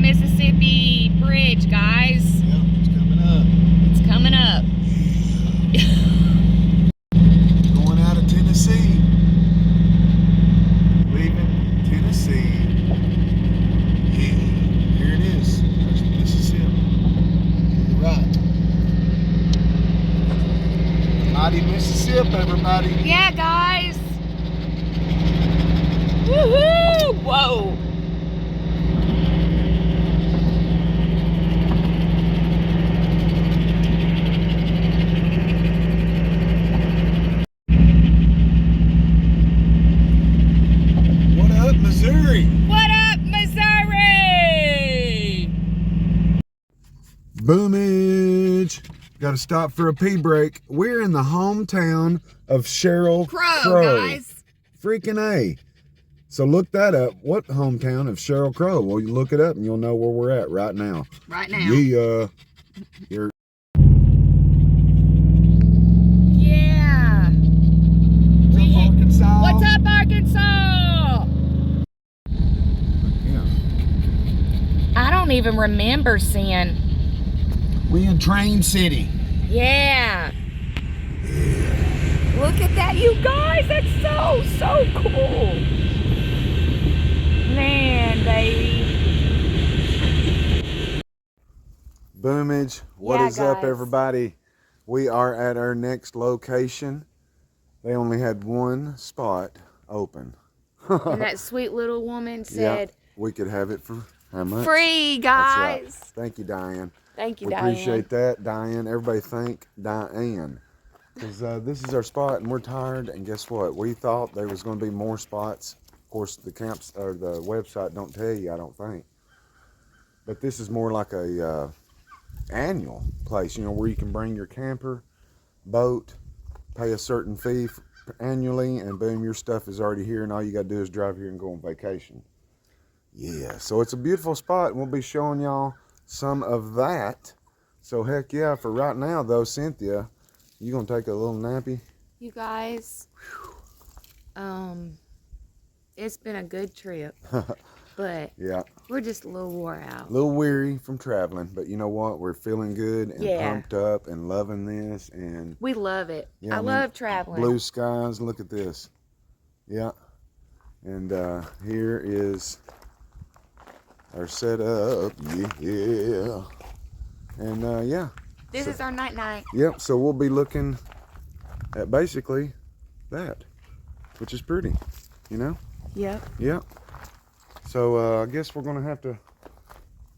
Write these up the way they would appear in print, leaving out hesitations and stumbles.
Mississippi Bridge, guys. Yep, it's coming up. It's coming up. Going out of Tennessee. Leaving Tennessee. Yeah, here it is. There's Mississippi. You're right. Mighty Mississippi, everybody. Yeah, guys. Woohoo! Whoa. What up, Missouri? What up, Missouri? Boomage. Got to stop for a pee break. We're in the hometown of Sheryl Crow. Guys. Freaking A. So look that up. What hometown of Sheryl Crow? Well, you look it up and you'll know where we're at right now. Right now. Yeah. You're Yeah. Arkansas. What's up, Arkansas? Yeah. I don't even remember seeing. We in Train City. Yeah. Look at that, you guys. That's so cool. Man, baby. Boomage. What Yeah, is up, guys. everybody? We are at our next location. They only had one spot open. And that sweet little woman said, we could have it for how much? free, That's right. guys. Thank you, Diane. Thank you, We Diane. appreciate that, Diane. Everybody thank Diane. Because this is our spot and we're tired. And guess what? We thought there was going to be more spots. Of course, the camps or the website don't tell you, I don't think. But this is more like a annual place, you know, where you can bring your camper, boat, pay a certain fee annually, and boom, your stuff is already here, and all you got to do is drive here and go on vacation. Yeah, so it's a beautiful spot, and we'll be showing y'all some of that. So heck yeah, for right now though, Cynthia, you gonna take a little nappy? You guys, it's been a good trip, but Yeah, we're just a little wore out. a little weary from traveling, but you know what? We're feeling good and Yeah. pumped up and loving this, and We love it. yeah, I mean, love traveling. blue skies. Look at this. Yeah, and here is our setup. Yeah, and yeah. This is our night. Yep. So we'll be looking at basically that, which is pretty, you know. Yep. Yep. So I guess we're gonna have to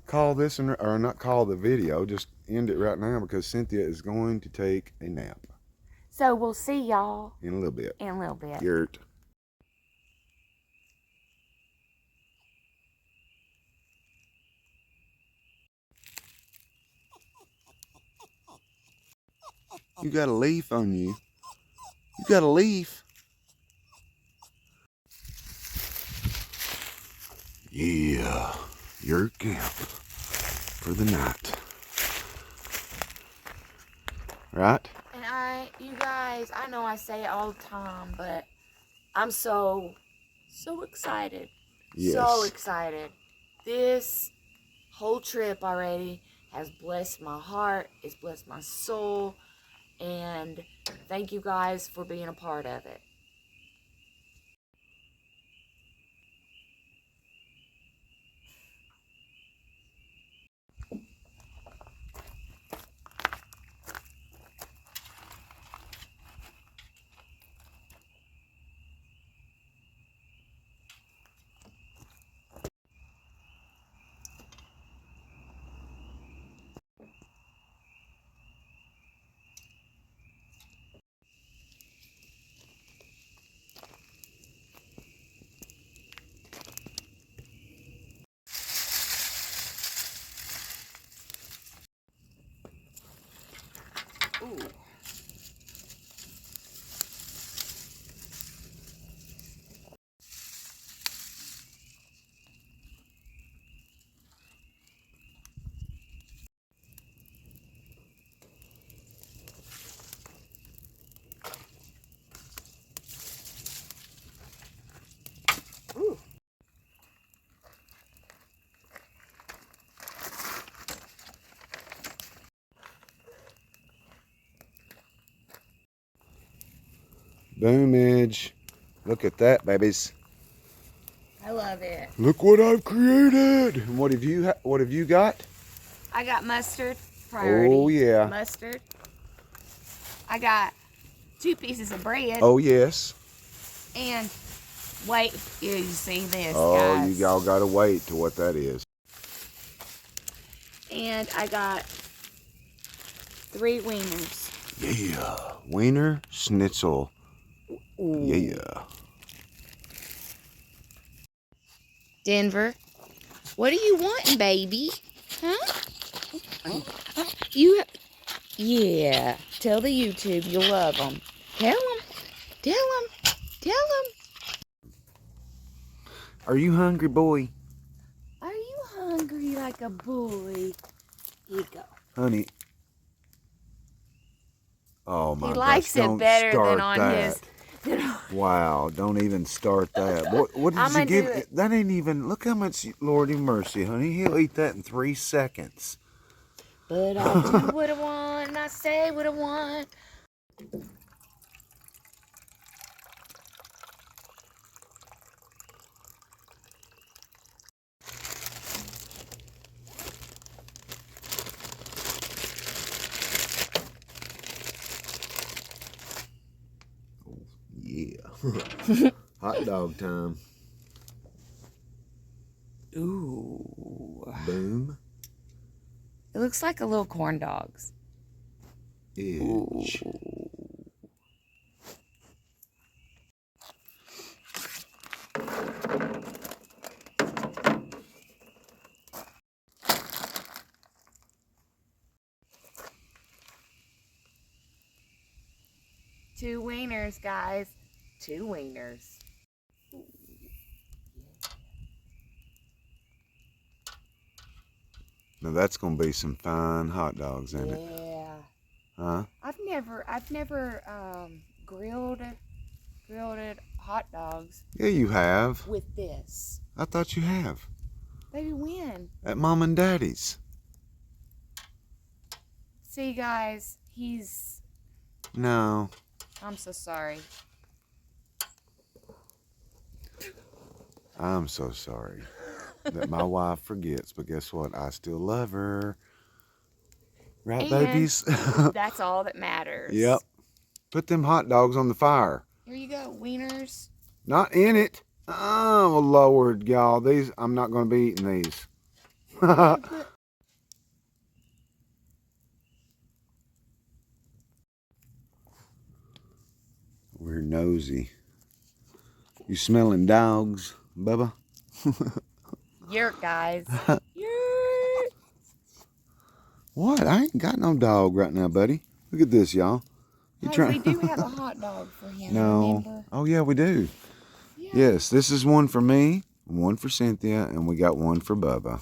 call this or not call the video, just end it right now because Cynthia is going to take a nap So we'll see y'all in a little bit. Yurt. You got a leaf on you. You got a leaf. Yeah, your camp for the night. Right? And you guys, I know I say it all the time, but I'm so excited. Yes. So excited. This whole trip already has blessed my heart. It's blessed my soul. And thank you guys for being a part of it. Boomage. Look at that, babies. I love it. Look what I've created. And what have you got? I got mustard. Priority. Oh yeah. Mustard. I got 2 pieces of bread. Oh yes. And wait, you see this, Oh, guys. y'all gotta wait to what that is. And I got 3 wieners. Yeah. Wiener schnitzel. Ooh. Yeah. Denver, what are you wanting, baby? Huh? Yeah. Tell the YouTube you'll love them. Tell them. Tell them. Tell them. Are you hungry, boy? Are you hungry like a boy? Here you go. Honey. Oh my gosh. He likes it Don't better start than on that. his. Wow, don't even start that. What did you give it? That ain't even, look how much, Lordy mercy, honey. He'll eat that in 3 seconds. But I do what I want, and I say what I want. Yeah. Hot dog time. Ooh. Boom. It looks like a little corn dogs. Itch. Two wieners, guys. 2 wieners. Now that's gonna be some fine hot dogs, ain't it? Yeah. Huh? I've never grilled hot dogs Yeah, you have. with this. I thought you have. Baby, when? At Mom and Daddy's. See, guys, he's. No. I'm so sorry. I'm so sorry that my wife forgets, but guess what? I still love her. Right, And babies? that's all that matters. Yep. Put them hot dogs on the fire. Here you go, wieners. Not in it. Oh, Lord, y'all. These, I'm not going to be eating these. We're nosy. You smelling dogs, Bubba? Yerk, guys. Yerk. What? I ain't got no dog right now, buddy. Look at this, y'all. Hey, we do have a hot dog for him, No. remember? Oh, yeah, we do. Yeah. Yes, this is one for me, one for Cynthia, and we got one for Bubba.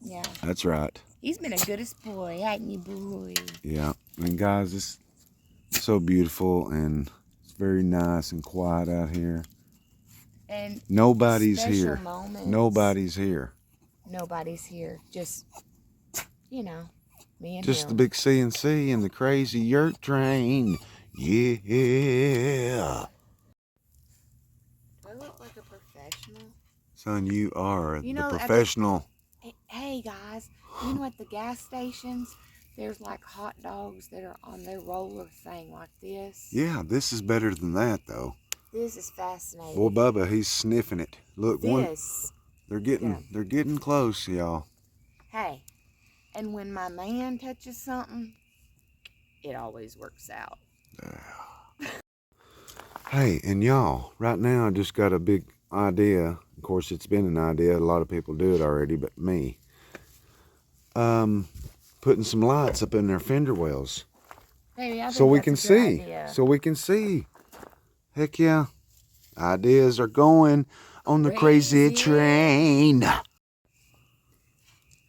Yeah. That's right. He's been a goodest boy, ain't you, boy? Yeah. And guys, it's so beautiful and it's very nice and quiet out here. And Nobody's special here. moments. Nobody's here. Nobody's here. Just, you know, me and Just him. the big CNC and the crazy yurt train. Yeah. Do I look like a professional? Son, you are You the know, professional. Hey, guys, you know at the gas stations, there's like hot dogs that are on their roller thing like this. Yeah, this is better than that, though. This is fascinating. Boy, Bubba, he's sniffing it. Look, this. they're getting close, y'all. Hey, and when my man touches something, it always works out. Hey, and y'all, right now I just got a big idea. Of course, it's been an idea. A lot of people do it already, but me. Putting some lights up in their fender wells. Baby, I think so we that's can a good see. idea. So we can see. Heck yeah. Ideas are going on the crazy train.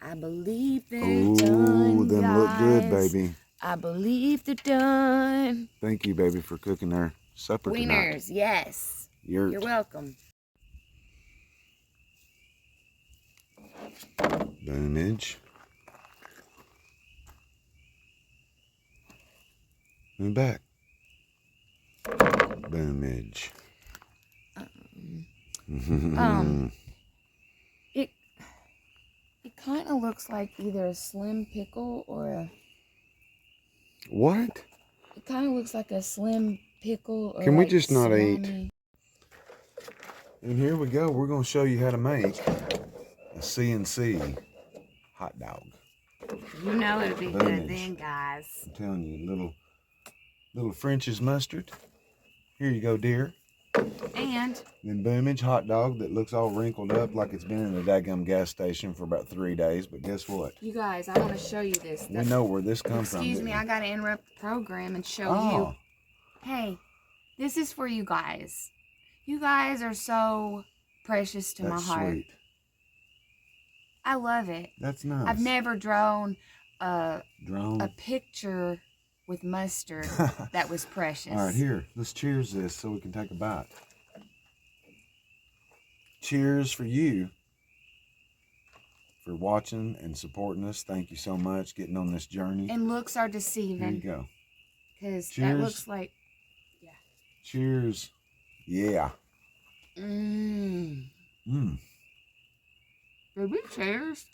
I believe they're Ooh, done, them guys. look good, baby. I believe they're done. Thank you, baby, for cooking our supper tonight. Wieners, yes. You're welcome. Boomage. Move back. Boomage. It kind of looks like either a slim pickle or a... What? It kind of looks like a slim pickle or Can we like just not salami. eat? And here we go. We're going to show you how to make a CNC hot dog. You know it'll be good then, guys. I'm telling you, little French's mustard. Here you go, dear. And then Boomage hot dog that looks all wrinkled up like it's been in a daggum gas station for about 3 days. But guess what? You guys, I want to show you this. We know where this comes from. Excuse me, I got to interrupt the program and show you. Hey, this is for you guys. You guys are so precious to my heart. Sweet. I love it. That's nice. I've never drawn a picture with mustard that was precious. All right, here. Let's cheers this so we can take a bite. Cheers for you for watching and supporting us. Thank you so much. Getting on this journey. And looks are deceiving. Here you go. Because that looks like... Yeah. Cheers. Yeah. Mmm. Mmm. Did we cheers?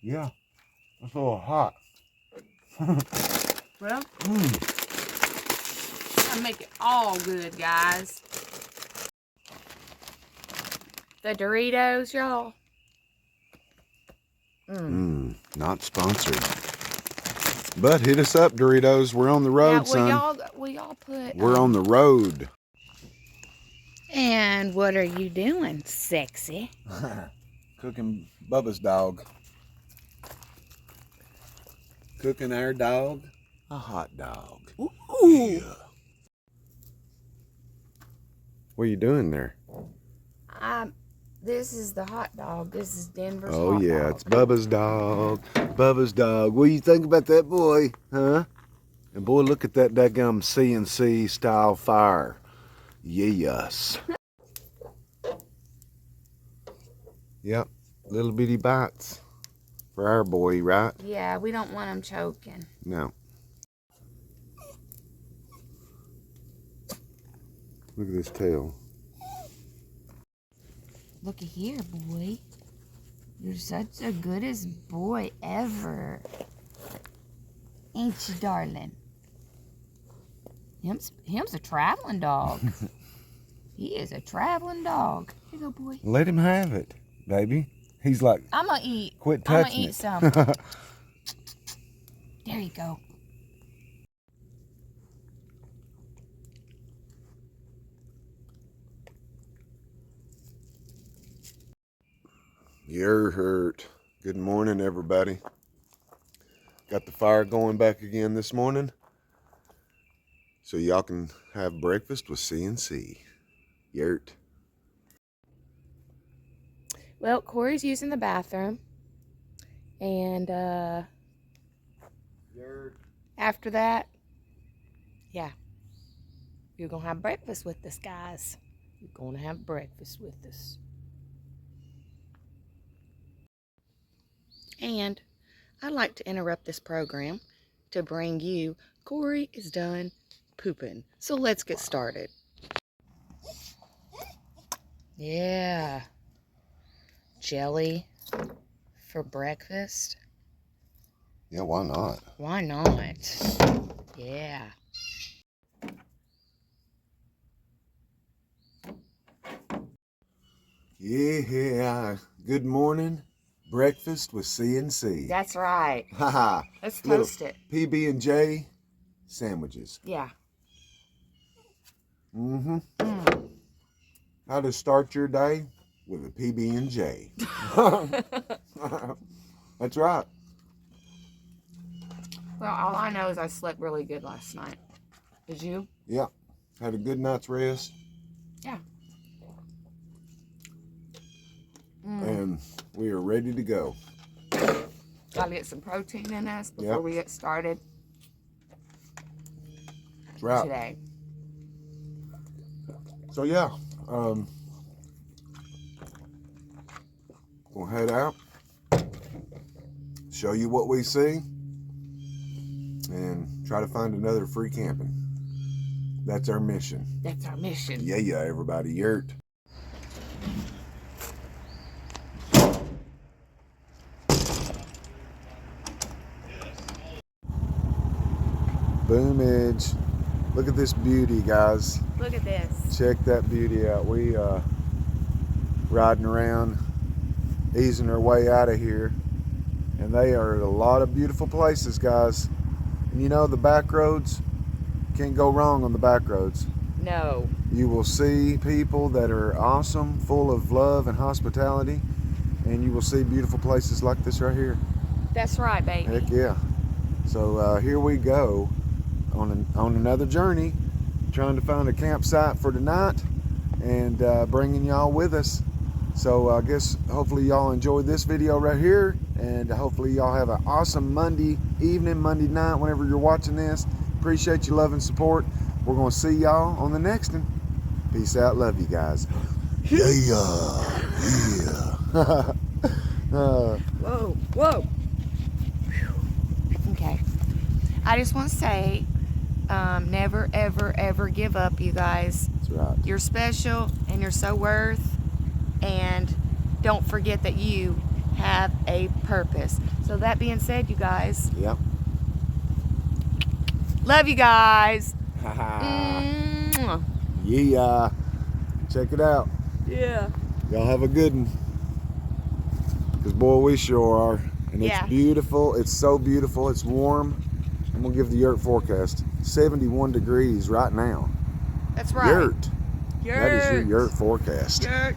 Yeah. That's a little hot. Well, gotta make it all good, guys. The Doritos, y'all. Not sponsored. But hit us up, Doritos. We're on the road, son. Will y'all put... We're on the road. And what are you doing, sexy? Cooking Bubba's dog. Cooking our dog a hot dog. Ooh. Yeah. What are you doing there? This is the hot dog. This is Denver's hot dog. Oh, yeah, it's Bubba's dog. Bubba's dog. What do you think about that, boy? Huh? And boy, look at that daggum CNC style fire. Yes. Yep. Little bitty bites for our boy, right? Yeah, we don't want him choking. No. Look at this tail. Looky here, boy. You're such the goodest boy ever. Ain't you, darling? Him's a traveling dog. He is a traveling dog. Here you go, boy. Let him have it, baby. He's like, I'm gonna eat. Quit touching I'm gonna eat some. There you go. You're hurt. Good morning, everybody. Got the fire going back again this morning, so y'all can have breakfast with CNC. Yurt. Well, Corey's using the bathroom, and after that, yeah, you're gonna have breakfast with us, guys. You're gonna have breakfast with us. And I'd like to interrupt this program to bring you Corey is done pooping. So let's get started. Yeah. Jelly for breakfast. Yeah, why not? Why not? Yeah. Yeah. Good morning. Breakfast with CNC. That's right. Haha. Let's toast it. PB&J sandwiches. Yeah. Mm-hmm. How to start your day with a PB&J. That's right. Well, all I know is I slept really good last night. Did you? Yeah. Had a good night's rest. Yeah. And we are ready to go. Gotta get some protein in us before we get started. That's right. Today. So yeah, we'll head out, show you what we see, and try to find another free camping. That's our mission. That's our mission. Yeah, everybody. Yurt. Boomage. Look at this beauty, guys. Look at this. Check that beauty out. We riding around, easing our way out of here. And they are a lot of beautiful places, guys. And you know, the back roads, can't go wrong on the back roads. No. You will see people that are awesome, full of love and hospitality. And you will see beautiful places like this right here. That's right, baby. Heck yeah. So here we go on another journey, trying to find a campsite for tonight and bringing y'all with us. So I guess hopefully y'all enjoyed this video right here, and hopefully y'all have an awesome Monday evening, Monday night, whenever you're watching this. Appreciate your love and support. We're going to see y'all on the next one. Peace out. Love you guys. Yeah. Whoa. Okay. I just want to say, never, ever give up, you guys. That's right. You're special and you're so worth. And don't forget that you have a purpose. So that being said, you guys. Yep. Love you guys. Yeah. Check it out. Yeah. Y'all have a good one. Because boy, we sure are. And it's beautiful. It's so beautiful. It's warm. I'm going to give the Yurt forecast. 71 degrees right now. That's right. Yurt. That is your Yurt forecast. Yurt.